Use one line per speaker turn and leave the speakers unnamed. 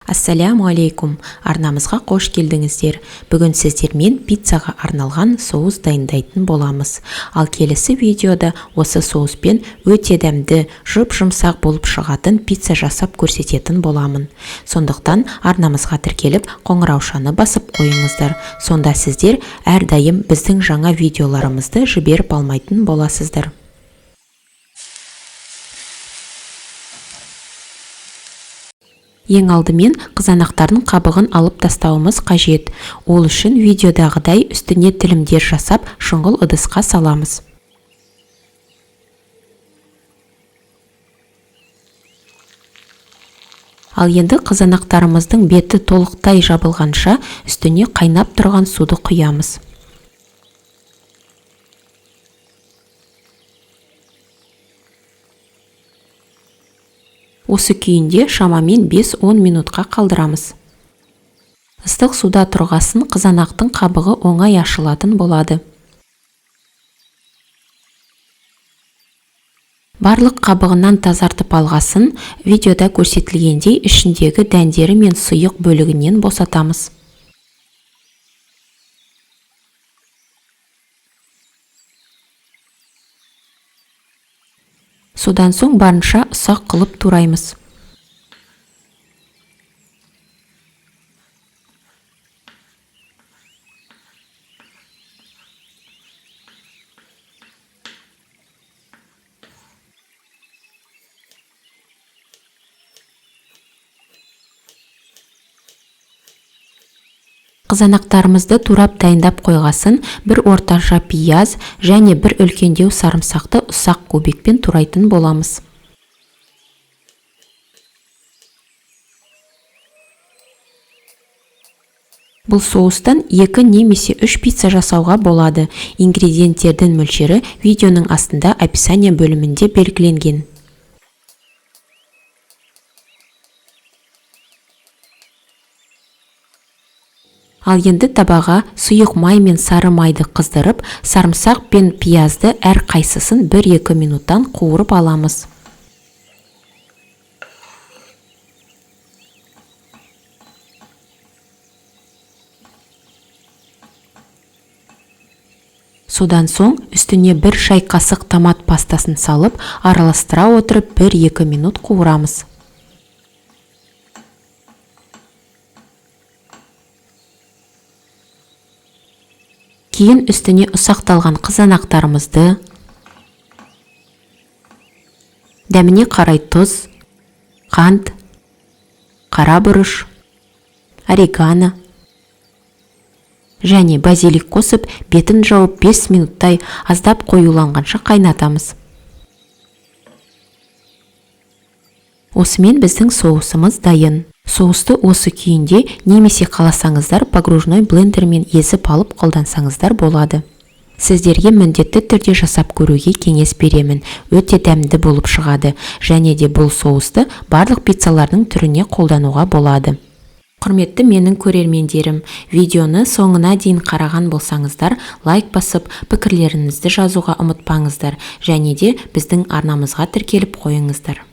Ассаляму алейкум, арнамызға қош келдіңіздер. Бүгін сіздермен пиццаға арналған соус дайындайтын боламыз. Ал келесі видеода осы соуспен өте дәмді, жұп-жұмсақ болып шығатын пицца жасап көрсететін боламын. Сондықтан арнамызға тіркеліп, қоңыраушаны басып қойыңыздар. Сонда сіздер әрдайым біздің жаңа видеоларымызды жіберіп алмайтын боласыздар. Ең алдымен қызанақтардың қабығын алып тастауымыз қажет. Ол үшін видеодағыдай үстіне тілімдер жасап, шұңғыл ыдысқа саламыз. Ал енді қызанақтарымыздың беті толықтай жабылғанша үстіне қайнап тұрған суды құямыз. Осы күйінде шамамен 5-10 минутқа қалдырамыз. Ыстық суда тұрғасын қызанақтың қабығы оңай ашылатын болады. Барлық қабығынан тазартып алғасын, видеода көрсетілгендей ішіндегі дәндері мен сұйық бөлігінен босатамыз. Содан соң барынша ұсақ қылып тураймыз. Қызанақтарымызды турап дайындап қойғасын, бір орташа пияз және бір үлкендеу сарымсақты ұсақ көбекпен турайтын боламыз. Бұл соустан 2 немесе 3 пицца жасауға болады. Ингредиенттердің мөлшері видеоның астында описание бөлімінде белгіленген. Ал енді табаға сұйық май мен сары майды қыздырып, сарымсақ пен пиязды әр қайсысын 1-2 минуттан қуырып аламыз. Содан соң үстіне 1 шай қасық томат пастасын салып, араластыра отырып 1-2 минут қуырамыз. Кейін үстіне ұсақталған қызанақтарымызды, дәміне қарай тұз, қант, қара бұрыш, орегано және базилик қосып, бетін жауып 5 минуттай аздап қоюланғанша қайнатамыз. Осымен біздің соусымыз дайын. Соусты осы күйінде немесе қаласаңыздар погружной блендермен езіп алып қолдансаңыздар болады. Сіздерге міндетті түрде жасап көруге кеңес беремін. Өте дәмді болып шығады, және де бұл соусты барлық пиццалардың түріне қолдануға болады. Құрметті менің көрермендерім, видеоны соңына дейін қараған болсаңыздар, лайк басып, пікірлеріңізді жазуға ұмытпаңыздар, және де біздің арнамызға тіркеліп қойыңыздар.